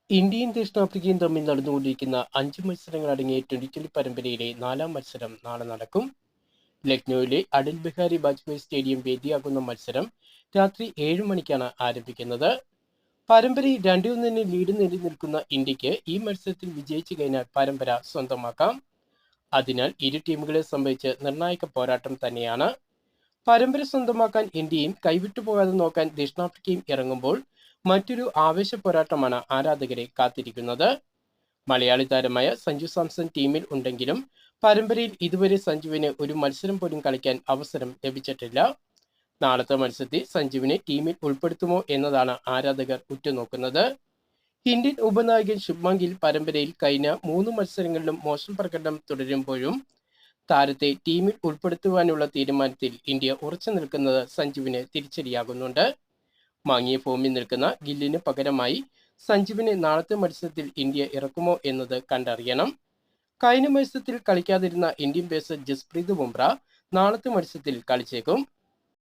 ഇന്ത്യയും ദക്ഷിണാഫ്രിക്കയും തമ്മിൽ നടന്നുകൊണ്ടിരിക്കുന്ന 5 മത്സരങ്ങളടങ്ങിയ ട്വന്റി പരമ്പരയിലെ 4-ാം മത്സരം നാളെ നടക്കും. ലക്നൌവിലെ അടൽ ബിഹാരി വാജ്പേയി സ്റ്റേഡിയം വേദിയാകുന്ന മത്സരം രാത്രി 7 മണിക്കാണ് ആരംഭിക്കുന്നത്. പരമ്പരയിൽ 2-1 ലീഡ് നേടി നിൽക്കുന്ന ഇന്ത്യക്ക് ഈ മത്സരത്തിൽ വിജയിച്ചു കഴിഞ്ഞാൽ പരമ്പര സ്വന്തമാക്കാം. അതിനാൽ ഇരു ടീമുകളെ സംബന്ധിച്ച് നിർണായക പോരാട്ടം തന്നെയാണ്. പരമ്പര സ്വന്തമാക്കാൻ ഇന്ത്യയും കൈവിട്ടുപോകാതെ നോക്കാൻ ദക്ഷിണാഫ്രിക്കയും ഇറങ്ങുമ്പോൾ മറ്റൊരു ആവേശ പോരാട്ടമാണ് ആരാധകരെ കാത്തിരിക്കുന്നത്. മലയാളി താരമായ സഞ്ജു സാംസൺ ടീമിൽ ഉണ്ടെങ്കിലും പരമ്പരയിൽ ഇതുവരെ സഞ്ജുവിന് ഒരു മത്സരം പോലും കളിക്കാൻ അവസരം ലഭിച്ചിട്ടില്ല. നാളത്തെ മത്സരത്തിൽ സഞ്ജുവിനെ ടീമിൽ ഉൾപ്പെടുത്തുമോ എന്നതാണ് ആരാധകർ ഉറ്റുനോക്കുന്നത്. ഇന്ത്യൻ ഉപനായകൻ ശുഭ്മാൻ ഗിൽ പരമ്പരയിൽ കഴിഞ്ഞ 3 മത്സരങ്ങളിലും മോശം പ്രകടനം തുടരുമ്പോഴും താരത്തെ ടീമിൽ ഉൾപ്പെടുത്തുവാനുള്ള തീരുമാനത്തിൽ ഇന്ത്യ ഉറച്ചു നിൽക്കുന്നത് സഞ്ജുവിന് തിരിച്ചടിയാകുന്നുണ്ട്. മങ്ങിയ ഫോമിൽ നിൽക്കുന്ന ഗില്ലിന് പകരമായി സഞ്ജുവിനെ നാളത്തെ മത്സരത്തിൽ ഇന്ത്യ ഇറക്കുമോ എന്നത് കണ്ടറിയണം. കഴിഞ്ഞ മത്സരത്തിൽ കളിക്കാതിരുന്ന ഇന്ത്യൻ പേസർ ജസ്പ്രീത് ബുംറ നാളത്തെ മത്സരത്തിൽ കളിച്ചേക്കും.